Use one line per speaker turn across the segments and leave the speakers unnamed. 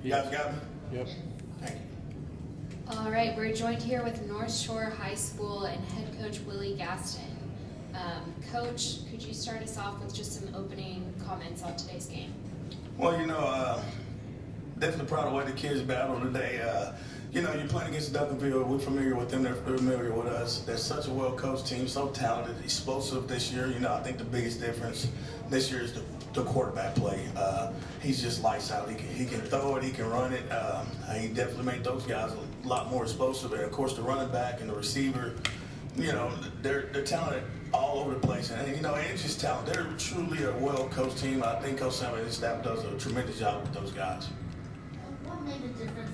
You guys got me?
Yep.
Thank you.
All right, we're joined here with North Shore High School and head coach Willie Gaston. Coach, could you start us off with just some opening comments on today's game?
Well, definitely proud of the way the kids battled today. You're playing against Duncanville. We're familiar with them. They're familiar with us. They're such a well-coached team, so talented, explosive this year. I think the biggest difference this year is the quarterback play. He's just lights out. He can throw it. He can run it. He definitely made those guys a lot more explosive. And, of course, the running back and the receiver, they're talented all over the place. And it's just talent. They're truly a well-coached team. I think Coach Sam and his staff does a tremendous job with those guys.
What made the difference?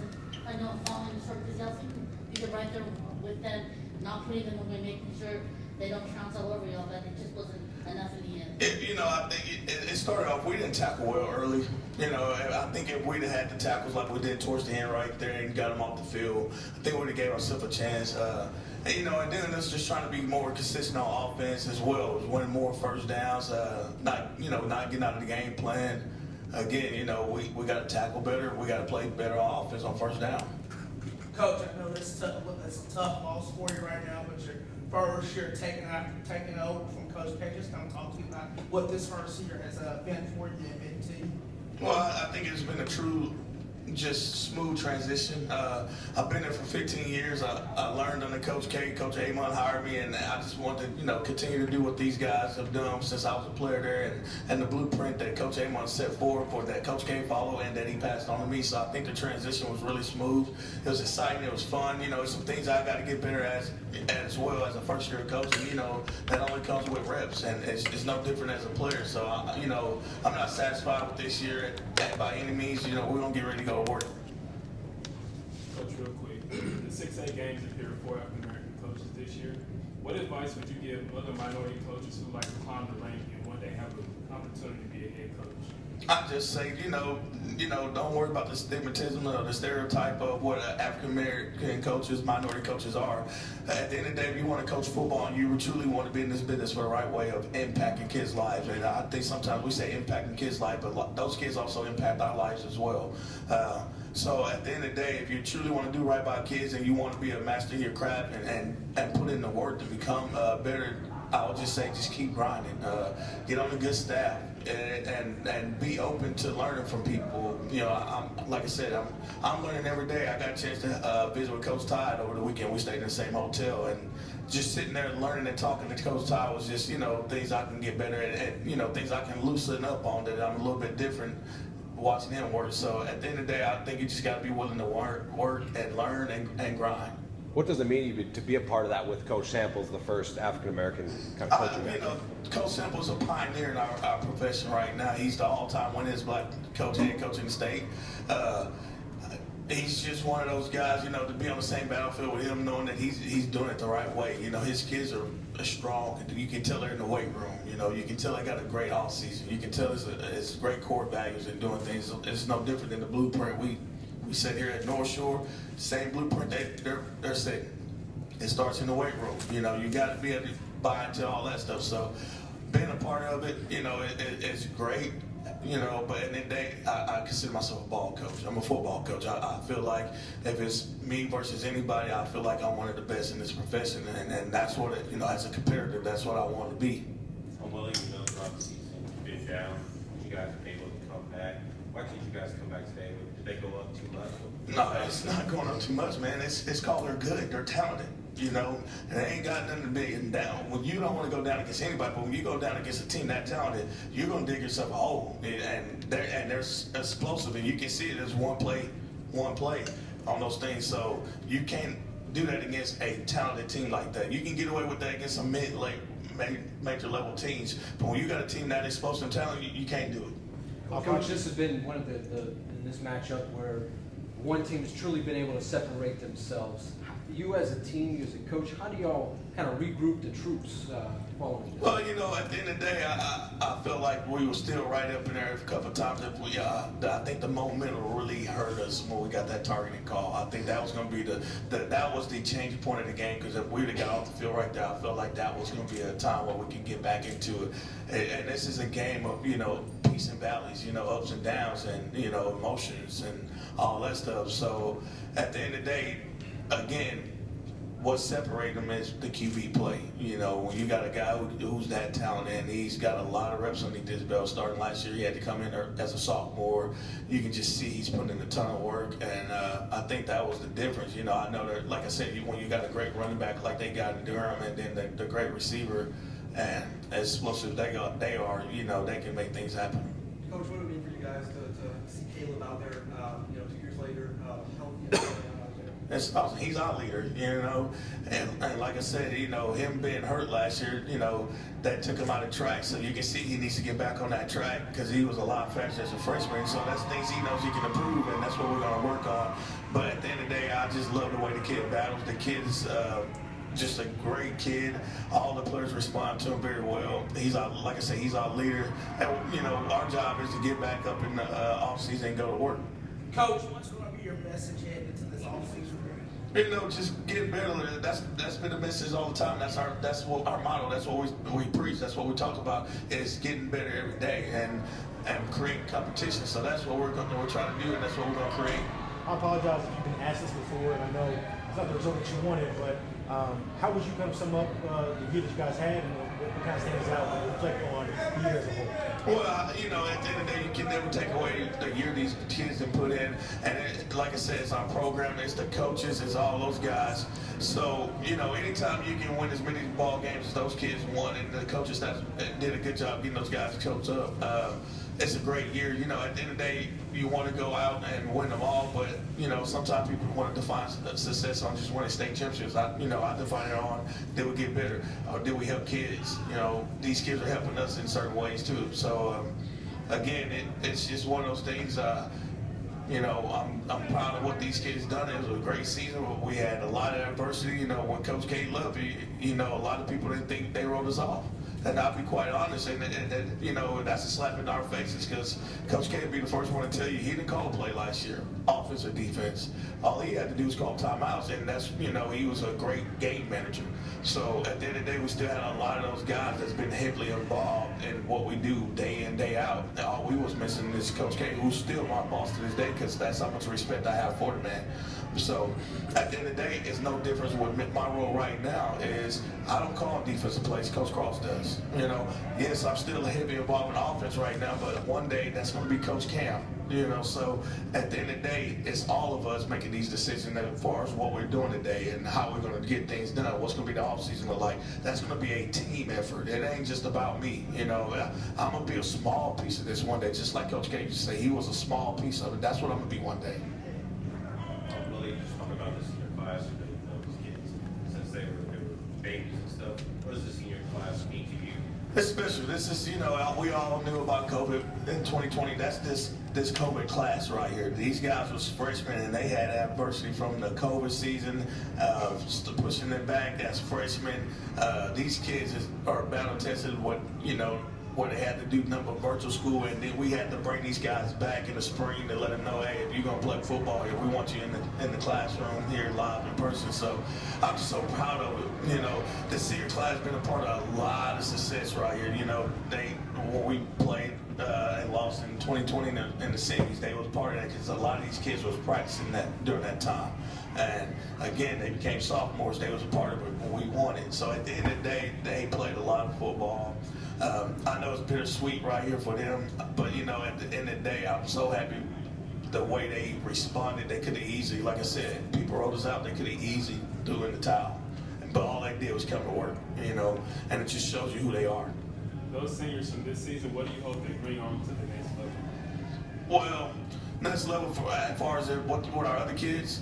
I know following the short, because y'all seem to be right there with them, not putting them away, making sure they don't trounce all over y'all, but it just wasn't enough in the end.
I think it started off, we didn't tackle well early. I think if we'd have had the tackles like we did towards the end right there and got them off the field, I think we'd have gave ourselves a chance. And then us just trying to be more consistent on offense as well, winning more first downs, not getting out of the game plan. Again, we got to tackle better. We got to play better on offense on first down.
Coach, I know it's a tough loss for you right now, but your first year taking over from Coach K. Just kind of talk to you about what this first year has been for you and been to you.
Well, I think it's been a true, just smooth transition. I've been there for 15 years. I learned under Coach K. Coach Amon hired me, and I just wanted to, continue to do what these guys have done since I was a player there, and the blueprint that Coach Amon set forward for that Coach K followed and that he passed on to me. So I think the transition was really smooth. It was exciting. It was fun. Some things I got to get better at as well as a first-year coach, and that only comes with reps, and it's no different as a player. So I'm not satisfied with this year by any means. We're gonna get ready to go to work.
Coach, real quick, the 6A games appear for African American coaches this year. What advice would you give other minority coaches who like to climb the rank and one day have an opportunity to be a head coach?
I just say, don't worry about the stigmatism or the stereotype of what African American coaches, minority coaches are. At the end of the day, if you want to coach football and you truly want to be in this business for the right way of impacting kids' lives, and I think sometimes we say impacting kids' lives, but those kids also impact our lives as well. So at the end of the day, if you truly want to do right by kids and you want to be a master of your craft and put in the work to become better, I would just say just keep grinding. Get on a good staff and be open to learning from people. Like I said, I'm learning every day. I got a chance to visit with Coach Todd over the weekend. We stayed in the same hotel, and just sitting there learning and talking to Coach Todd was just things I can get better at, and things I can loosen up on that I'm a little bit different watching him work. So at the end of the day, I think you just got to be willing to work and learn and grind.
What does it mean to be a part of that with Coach Samples, the first African-American kind of coaching?
Coach Samples is a pioneer in our profession right now. He's the all-time winningest black coach, head coach in the state. He's just one of those guys, to be on the same battlefield with him, knowing that he's doing it the right way. His kids are strong. You can tell they're in the weight room. You can tell they got a great off season. You can tell it's great core values and doing things. It's no different than the blueprint we sit here at North Shore. Same blueprint they're setting. It starts in the weight room. You got to be able to buy into all that stuff. So being a part of it, it's great. But at the end of the day, I consider myself a ball coach. I'm a football coach. I feel like if it's me versus anybody, I feel like I'm one of the best in this profession, and that's what as a competitor, that's what I want to be.
I'm willing to know throughout the season, you've been down, you guys are able to come back. Why can't you guys come back today? Did they go up too much?
No, it's not going up too much, man. It's called they're good. They're talented. And they ain't got nothing to be down. When you don't want to go down against anybody, but when you go down against a team that talented, you're going to dig yourself a hole. And they're explosive, and you can see it as one play on those things. So you can't do that against a talented team like that. You can get away with that against some major level teams, but when you got a team that explosive and talented, you can't do it.
Coach, this has been one of the in this matchup where one team has truly been able to separate themselves. You as a team, you as a coach, how do y'all kind of regroup the troops following this?
Well, at the end of the day, I felt like we were still right up in there a couple of times. I think the momentum really hurt us when we got that targeting call. I think that was going to be that was the change point of the game, because if we would have got off the field right there, I felt like that was going to be a time where we can get back into it. And this is a game of, peaks and valleys, ups and downs, and emotions and all that stuff. So at the end of the day, again, what separates them is the QB play. When you got a guy who's that talented and he's got a lot of reps underneath his belt. Starting last year, he had to come in as a sophomore. You can just see he's putting in a ton of work, and I think that was the difference. I know that, like I said, when you got a great running back like they got in Durham, and then the great receiver, and as explosive they are, they can make things happen.
Coach, what would it mean for you guys to see Caleb out there, 2 years later, healthy and out there?
That's awesome. He's our leader, and like I said, him being hurt last year, that took him out of track. So you can see he needs to get back on that track because he was a lot faster as a freshman. So that's things he knows he can improve, and that's what we're going to work on. But at the end of the day, I just love the way the kid battles. The kid's just a great kid. All the players respond to him very well. Like I said, he's our leader. And, our job is to get back up in the offseason and go to work.
Coach, what's going to be your message heading into this offseason?
Just getting better. That's been the message all the time. That's what our motto. That's what we preach. That's what we talk about. Is getting better every day and creating competition. So that's what we're trying to do, and that's what we're going to create.
I apologize if you've been asked this before, and I know it's not the result that you wanted, but how would you kind of sum up the year that you guys had, and what kind of stands out when you reflect on the year as a whole?
Well, at the end of the day, you can never take away the year these kids have put in. And like I said, it's our program, it's the coaches, it's all those guys. So, anytime you can win as many ball games as those kids won, and the coaches that did a good job getting those guys coached up, it's a great year. At the end of the day, you want to go out and win them all, but, sometimes people want to define success on just winning state championships. I define it on, did we get better? Or did we help kids? These kids are helping us in certain ways, too. So, again, it's just one of those things. I'm proud of what these kids done. It was a great season. We had a lot of adversity. When Coach K left, a lot of people didn't think they wrote us off. And I'll be quite honest, and that's a slap in our faces because Coach K would be the first one to tell you he didn't call a play last year, offense or defense. All he had to do was call timeouts, and that's, he was a great game manager. So at the end of the day, we still had a lot of those guys that's been heavily involved in what we do day in, day out. And all we was missing is Coach K, who's still my boss to this day because that's how much respect I have for the man. So at the end of the day, it's no difference. What my role right now is I don't call defensive plays. Coach Cross does. Yes, I'm still heavy involved in offense right now, but one day that's going to be Coach Cam. So at the end of the day, it's all of us making these decisions as far as what we're doing today and how we're going to get things done. What's going to be the offseason look like? That's going to be a team effort. It ain't just about me. I'm going to be a small piece of this one day, just like Coach K used to say. He was a small piece of it. That's what I'm going to be one day.
Willie, just talk about this senior class and those kids since they were babies and stuff. What does the senior class mean to you?
It's special. This is, we all knew about COVID in 2020. That's this COVID class right here. These guys was freshmen and they had adversity from the COVID season, pushing them back as freshmen. These kids are battle tested what they had to do number virtual school, and then we had to bring these guys back in the spring to let them know, hey, if you're gonna play football here, we want you in the classroom here live in person. So I'm just so proud of it. The senior class has been a part of a lot of success right here. When we played and lost in 2020 in the semis, they was part of that because a lot of these kids was practicing that during that time. And again, they became sophomores. They was a part of it when we won it. So at the end of the day, they played a lot of football. I know it's bittersweet right here for them, but at the end of the day, I'm so happy the way they responded. They could have easily, like I said, people wrote us out. They could have easily threw in the towel, but all they did was come to work, and it just shows you who they are.
Those seniors from this season, what do you hope they bring on to the next level?
Well, next level as far as what our other kids,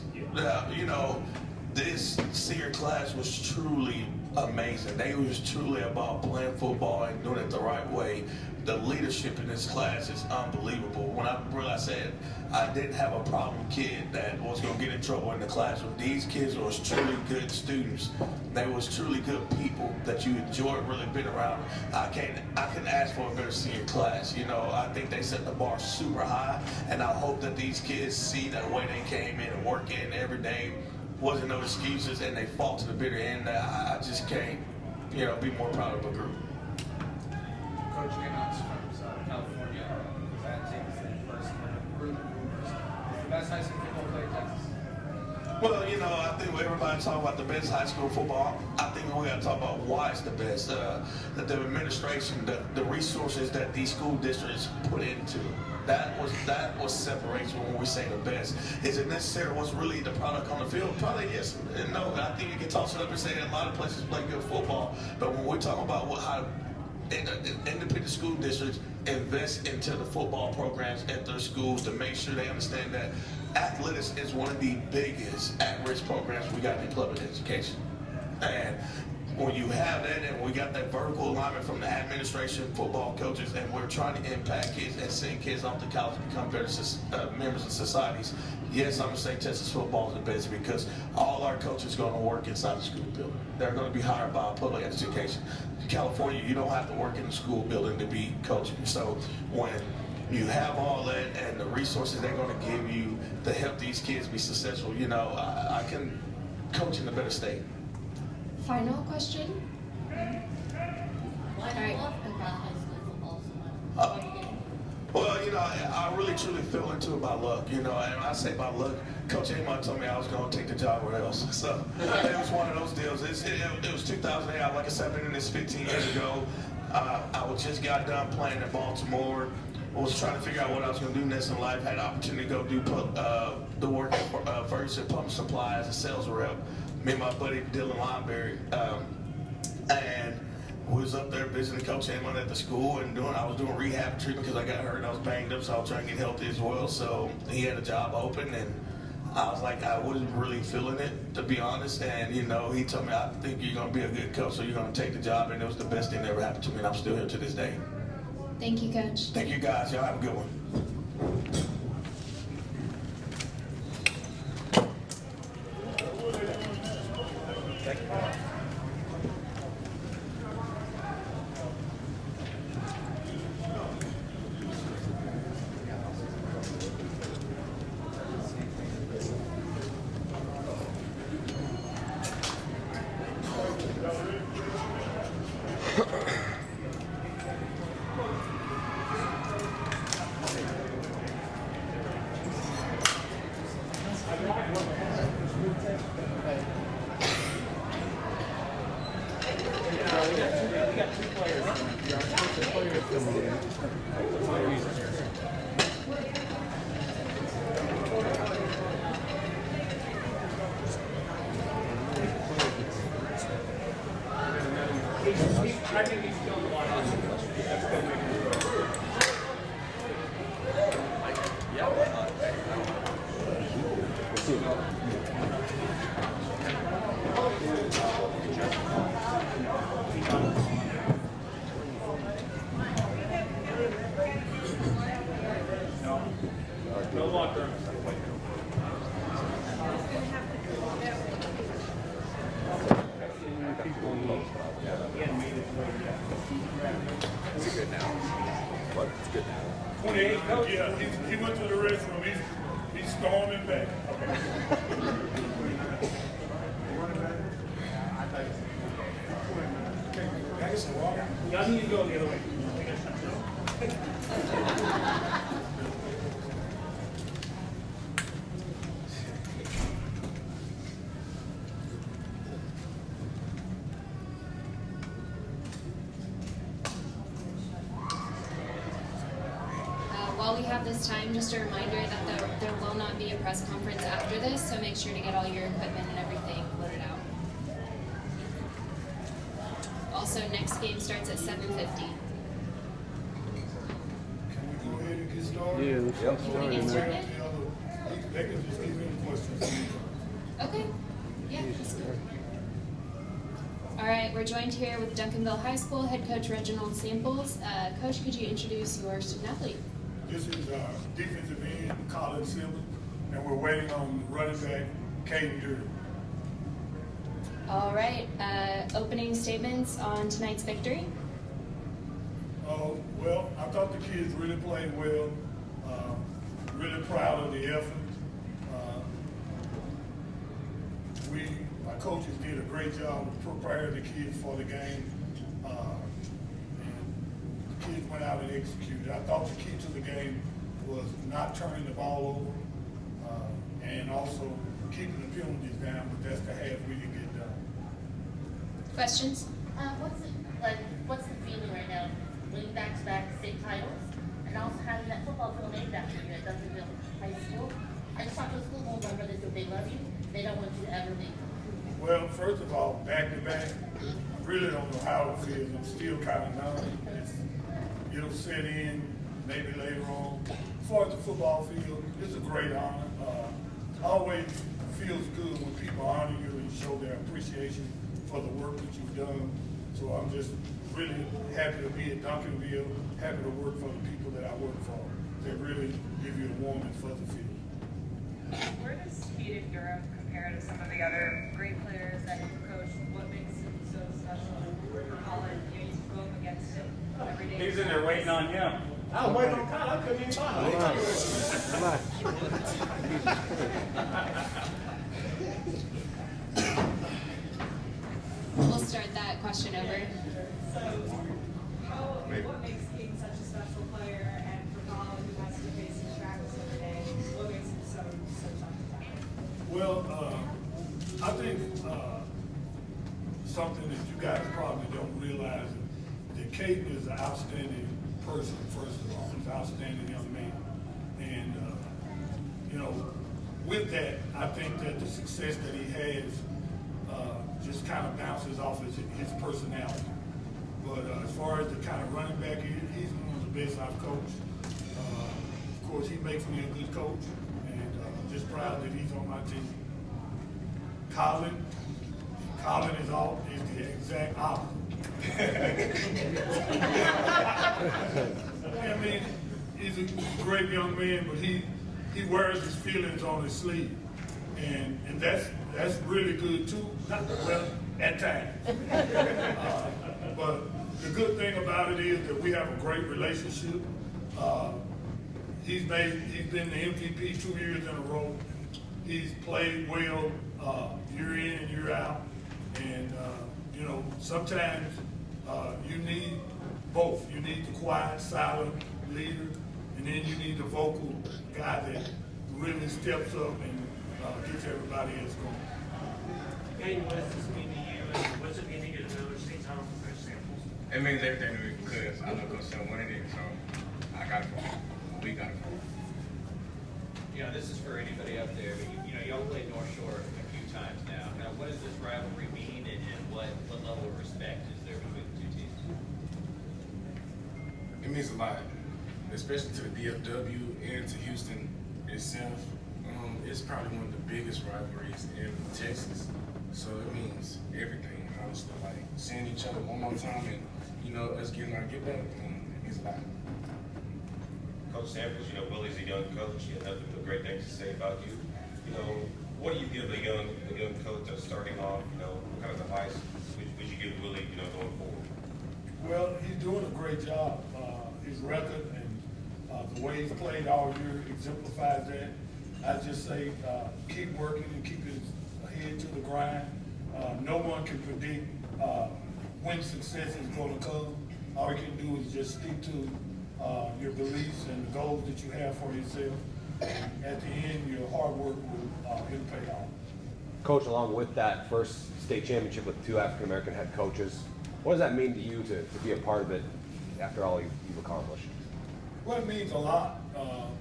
this senior class was truly amazing. They was truly about playing football and doing it the right way. The leadership in this class is unbelievable. When I realized that I didn't have a problem kid that was going to get in trouble in the classroom. These kids was truly good students. They was truly good people that you enjoyed really being around. I can ask for a better senior class. I think they set the bar super high, and I hope that these kids see that way they came in and work in every day. Wasn't no excuses, and they fought to the bitter end. I just can't, be more proud of a group.
coach came out from California. Was that Jameson first recruitment rumors? It's the best high school football player in Texas.
Well, you know, I think when everybody talk about the best high school football, I think we got to talk about why it's the best. The administration, the resources that these school districts put into. That was separation when we say the best. Is it necessary? What's really the product on the field? Probably yes and no. I think you can toss it up and say that a lot of places play good football, but when we're talking about how independent school districts invest into the football programs at their schools to make sure they understand that athletics is one of the biggest at-risk programs we got in public education. And when you have that, and we got that vertical alignment from the administration, football coaches, and we're trying to impact kids and send kids off to college to become better members of societies, yes, I'm going to say Texas football is the best because all our coaches are going to work inside the school building. They're going to be hired by public education. In California, you don't have to work in the school building to be coaching. So when you have all that and the resources they're going to give you to help these kids be successful, you know, I can coach in a better state.
Final question?
Why do you love about high school football so much? What do you get?
Well, you know, I really truly fell into it by luck, you know, and I say by luck, Coach Amon told me I was going to take the job or else. So it was one of those deals. It was 2008. Like I said, I've been in this 15 years ago. I just got done playing in Baltimore. I was trying to figure out what I was going to do next in life. Had the opportunity to go do the work at Ferguson Pump Supply as a sales rep. Me and my buddy Dylan Lineberry, and we was up there visiting Coach Amon at the school and I was doing rehab treatment because I got hurt and I was banged up, so I was trying to get healthy as well. So he had a job open and I was like, I wasn't really feeling it, to be honest. And, you know, he told me, I think you're going to be a good coach, so you're going to take the job. And it was the best thing that ever happened to me, and I'm still here to this day.
Thank you, Coach.
Thank you, guys. Y'all have a good one.
No longer.
It's good now. But it's good now.
28, yeah, he went to the restroom. He's storming back.
Y'all need to go the other way.
While we have this time, just a reminder that there will not be a press conference after this, so make sure to get all your equipment and everything loaded out. Also, next game starts at 7:50.
Can we go ahead and get started?
Yeah, let's get
Can we get started?
They can just give me the questions.
Okay. Yeah, that's good. All right, we're joined here with Duncanville High School head coach Reginald Samples. Coach, could you introduce your student athlete?
This is our defensive end, Colin Silver, and we're waiting on running back, Caden Durham.
All right, opening statements on tonight's victory.
Well, I thought the kids really played well. Really proud of the effort. My coaches did a great job of preparing the kids for the game. And the kids went out and executed. I thought the key to the game was not turning the ball over, and also keeping the penalties down, but that's the half we didn't get done.
Questions?
What's the feeling right now, winning back-to-back state titles, and also having that football field named after you at Duncanville High School? I just talked to a school board member that said they love you, they don't want you to ever leave.
Well, first of all, back-to-back, I really don't know how it feels. I'm still kind of numb. It'll set in maybe later on. As far as the football field, it's a great honor. Always feels good when people honor you and show their appreciation for the work that you've done. So I'm just really happy to be at Duncanville, happy to work for the people that I work for. They really give you a warm and fuzzy feeling.
Where does Pete in Europe compare to some of the other great players that you've coached? What makes him so special for Colin? You know, you go up against him every day.
He's in there waiting on him.
I was waiting on Kyle. I couldn't even find him.
We'll start that question over.
So, what makes Pete such a special player, and for Colin, who has to face his practice every day, what makes him so tough to tackle?
Well, I think something that you guys probably don't realize that Caden is an outstanding person, first of all. He's an outstanding young man. And, with that, I think that the success that he has just kind of bounces off his personality. But as far as the kind of running back, he's one of the best I've coached. Of course, he makes me a good coach, and just proud that he's on my team. Colin is the exact opposite. I mean, he's a great young man, but he wears his feelings on his sleeve, and that's really good too. Well, at times. But the good thing about it is that we have a great relationship. He's been the MVP 2 years in a row. He's played well year in and year out, and sometimes you need both. You need the quiet, silent leader, and then you need the vocal guy that really steps up and gets everybody else going.
Hey, what does this mean to you, and what's it mean to get another state title from Coach Samples?
It means everything to me because I know Coach Sam wanted it, so I got it for him. We got it for him.
This is for anybody up there, but y'all played North Shore a few times now. Now, what does this rivalry mean, and what level of respect is there between the two teams?
It means a lot, especially to the DFW and to Houston itself. It's probably one of the biggest rivalries in Texas, so it means everything, honestly. Like seeing each other one more time and us getting our get back, it means a lot.
Coach Samples, Willie's a young coach. He had nothing but great things to say about you. What do you give a young coach that's starting off? What kind of advice would you give Willie, going forward?
Well, he's doing a great job. His record and the way he's played all year exemplifies that. I just say keep working and keep his head to the grind. No one can predict when success is going to come. All you can do is just stick to your beliefs and the goals that you have for yourself. And at the end, your hard work will pay off.
Coach, along with that first state championship with 2 African-American head coaches, what does that mean to you to be a part of it after all you've accomplished?
Well, it means a lot.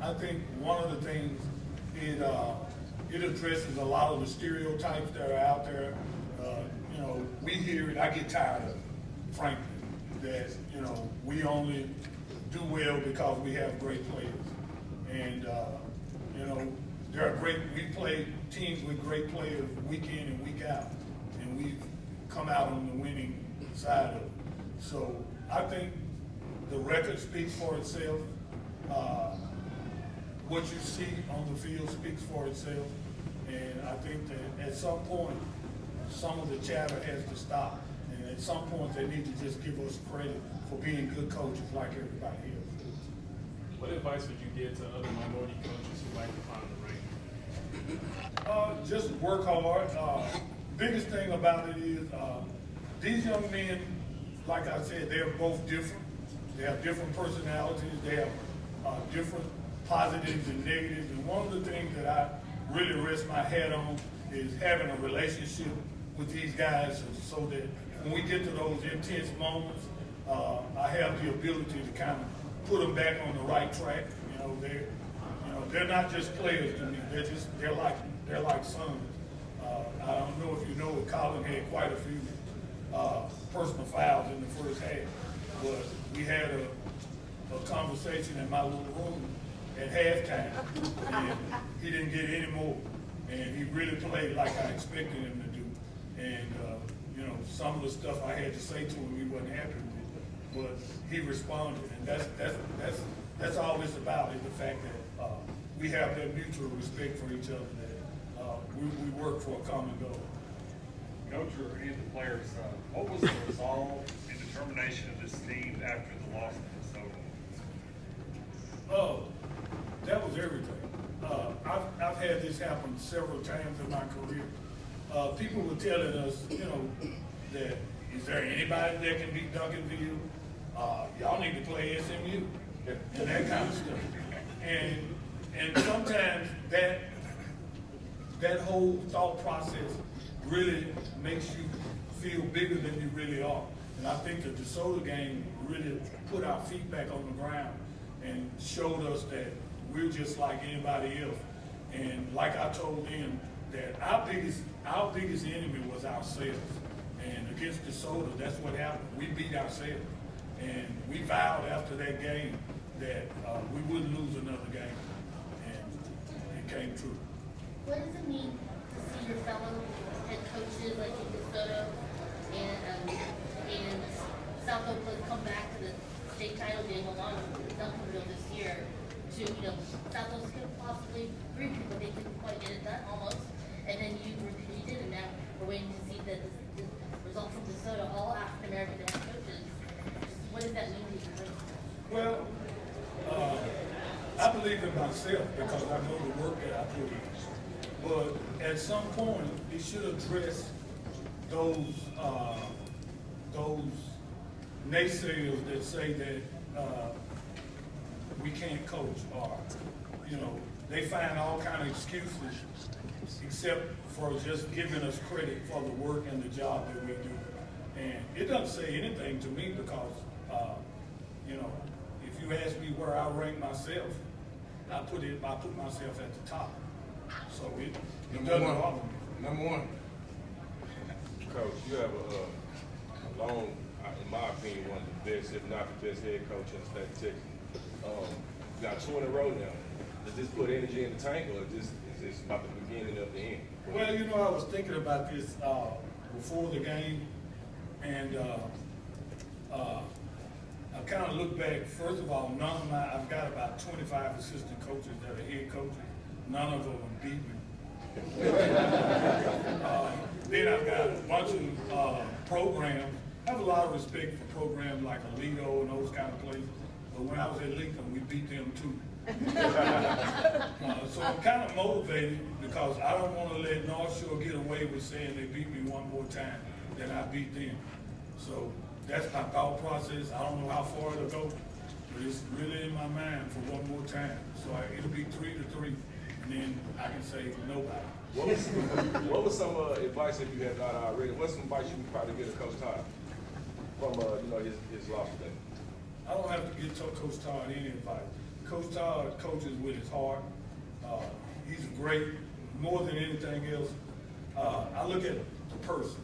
I think one of the things it addresses a lot of the stereotypes that are out there. We hear it, I get tired of it, frankly, that, we only do well because we have great players. And, we play teams with great players week in and week out, and we've come out on the winning side of it. So I think the record speaks for itself. What you see on the field speaks for itself. And I think that at some point, some of the chatter has to stop. And at some point, they need to just give us credit for being good coaches like everybody else.
What advice would you give to other minority coaches who like to climb the rank?
Just work hard. Biggest thing about it is these young men, like I said, they're both different. They have different personalities. They have different positives and negatives. And one of the things that I really rest my hat on is having a relationship with these guys so that when we get to those intense moments, I have the ability to kind of put them back on the right track. They're not just players to me. They're like sons. I don't know if you know, but Colin had quite a few personal fouls in the first half, but we had a conversation in my little room at halftime, and he didn't get any more, and he really played like I expected him to do. And some of the stuff I had to say to him, he wasn't happy with, but he responded, and that's all it's about, is the fact that we have that mutual respect for each other, that we work for a common goal.
Coach and the players, what was the resolve and determination of this team after the loss to Minnesota?
Oh, that was everything. I've had this happen several times in my career. People were telling us, that is there anybody that can beat Duncanville? Y'all need to play SMU and that kind of stuff. And sometimes that whole thought process really makes you feel bigger than you really are. And I think the DeSoto game really put our feet back on the ground and showed us that we're just like anybody else. And like I told them, that our biggest enemy was ourselves. And against DeSoto, that's what happened. We beat ourselves. And we vowed after that game that we wouldn't lose another game. And it came true.
What does it mean to see your fellow head coaches like in DeSoto and South Oakland come back to the state title game along with Duncanville this year to, South Oakland could possibly agree, but they couldn't quite get it done almost. And then you repeated, and now we're waiting to see the result from DeSoto, all African American head coaches. What does that mean to you?
Well, I believe in myself because I know the work that I put in. But at some point, it should address those naysayers that say that we can't coach, or they find all kind of excuses except for just giving us credit for the work and the job that we do. And it doesn't say anything to me because, if you ask me where I rank myself, I put myself at the top. So it doesn't bother me.
Number one.
Coach, you have a long, in my opinion, one of the best, if not the best head coach in the state of Texas. You got 2 in a row now. Does this put energy in the tank, or is this about the beginning of the end?
Well, I was thinking about this before the game, and I kind of look back. First of all, I've got about 25 assistant coaches that are head coaches. None of them beat me. Then I've got a bunch of programs. I have a lot of respect for programs like Alito and those kind of places. But when I was at Lincoln, we beat them too. So I'm kind of motivated because I don't want to let North Shore get away with saying they beat me one more time than I beat them. So that's my thought process. I don't know how far it'll go, but it's really in my mind for one more time. So it'll be 3-3, and then I can say nobody.
What was some advice, if you had not already, what's some advice you would probably get to Coach Todd from his loss today?
I don't have to give Coach Todd any advice. Coach Todd coaches with his heart. He's great, more than anything else. I look at the person,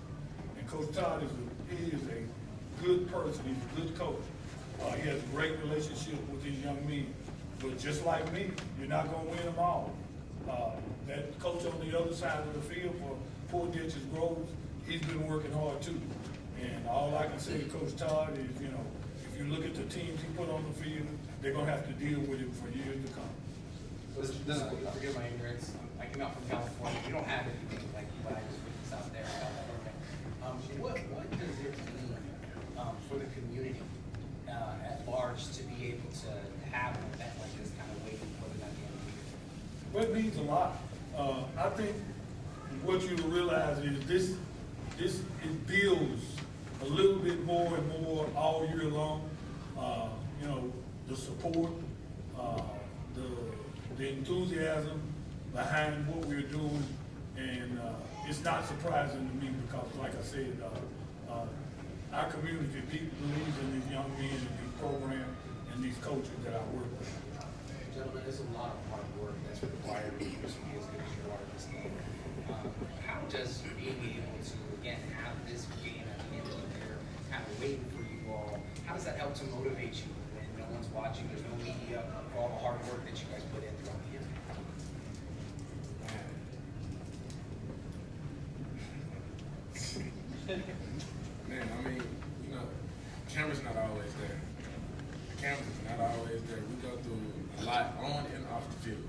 and Coach Todd is a good person. He's a good coach. He has a great relationship with his young men. But just like me, you're not going to win them all. That coach on the other side of the field for Poor Ditches Groves, he's been working hard too. And all I can say to Coach Todd is, if you look at the teams he put on the field, they're going to have to deal with him for years to come.
Forgive my ignorance. I came out from California. You don't have anything like you guys out there in California. What does it mean for the community at large to be able to have an event like this kind of waiting for the next game?
Well, it means a lot. I think what you realize is it builds a little bit more and more all year long. you know, the support, the enthusiasm behind what we're doing, and it's not surprising to me because, like I said, our community believes in these young men and these programs and these coaches that I work with.
Gentlemen, there's a lot of hard work that's required to be as good as you are at this level. How does being able to, again, have this game at the end of the year, kind of waiting for you all, how does that help to motivate you when no one's watching, there's no media, for all the hard work that you guys put in throughout the year?
Man, I mean, you know, camera's not always there. The camera's not always there. We go through a lot on and off the field.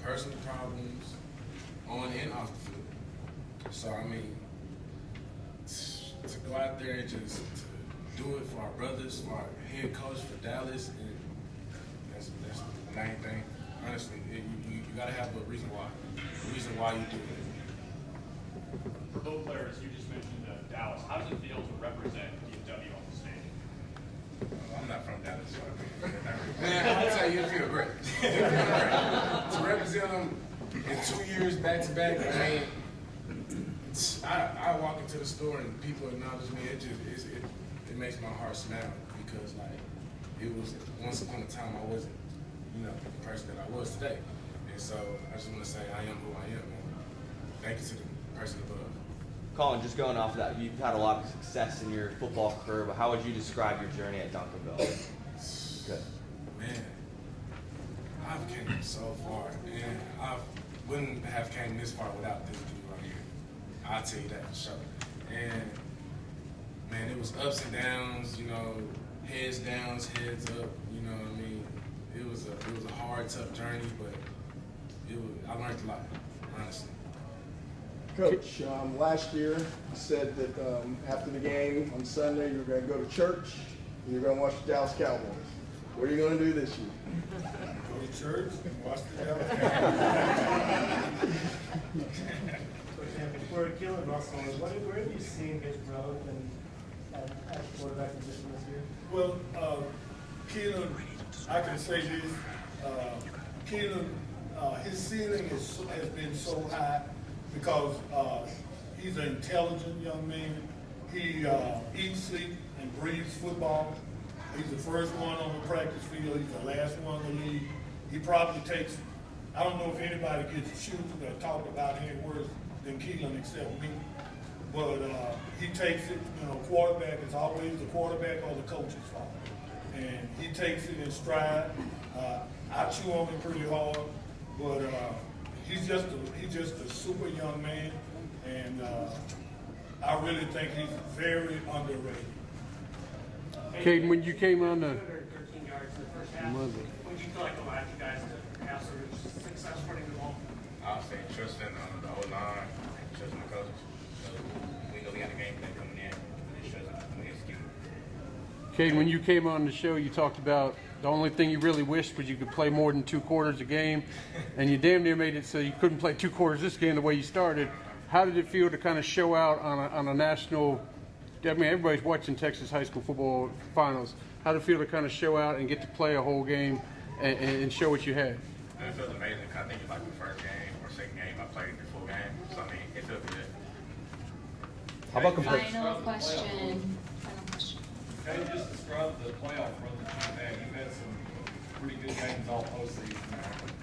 Personal problems on and off the field. So, I mean, to go out there and just to do it for our brothers, for our head coach, for Dallas, and that's the main thing. Honestly, you gotta have a reason why you do it.
For both players, you just mentioned Dallas. How does it feel to represent DFW on the stage?
I'm not from Dallas, so man, I'll tell you, it feel great. It feel great. To represent them in 2 years back to back, I mean, I walk into the store and people acknowledge me. It makes my heart smile because like it was once upon a time I wasn't, you know, the person that I was today. And so I just want to say I am who I am, man. Thank you to the person above.
Colin, just going off of that, you've had a lot of success in your football career, but how would you describe your journey at Duncanville? Good.
Man, I've came so far, and I wouldn't have came this far without this dude right here. I'll tell you that for sure. And man, it was ups and downs, you know, heads down, heads up, you know what I mean? It was a hard, tough journey, but I learned a lot, honestly.
Coach, last year you said that after the game on Sunday you were going to go to church and you're going to watch the Dallas Cowboys. What are you going to do this year?
Go to church and watch the Dallas Cowboys.
For Keelan Russell, where have you seen his growth at quarterback position this year?
Well, Keelan, I can say this. Keelan, his ceiling has been so high because he's an intelligent young man. He eats, sleeps, and breathes football. He's the first one on the practice field. He's the last one in the league. He probably takes, I don't know if anybody gets shooted or talked about any worse than Keelan except me. But he takes it, you know, quarterback is always the quarterback or the coach's fault. And he takes it in stride. I chew on him pretty hard, but he's just a super young man, and I really think he's very underrated.
Caden, when you came on the
13 yards in the first half, when did you feel like allowed you guys to have some success running the ball?
I'll say trusting the O-line, trusting the coaches. We know we got a game plan coming in, and it shows up we execute.
Caden, when you came on the show, you talked about the only thing you really wished was you could play more than 2 quarters a game, and you damn near made it so you couldn't play 2 quarters this game the way you started. How did it feel to kind of show out on a national? I mean, everybody's watching Texas high school football finals. How did it feel to kind of show out and get to play a whole game and show what you had?
It feels amazing. I think it's like the first game or second game I played the full game, so I mean, it feels good.
How about
Final question.
Can you just describe the playoff run that you've had? You've had some pretty good games all postseason.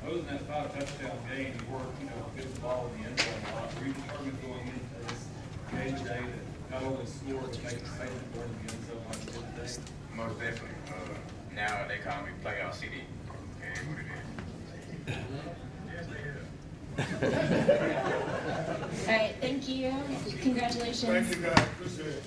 Other than that 5-touchdown game, you worked, good the ball in the end zone a lot. Were you determined going into this game today that not only score but make the statement going to the end zone like you did today?
Most definitely. Now they call me playoff CD. Okay, what it is.
All right, thank you. Congratulations.
Thank you, guys. Appreciate it.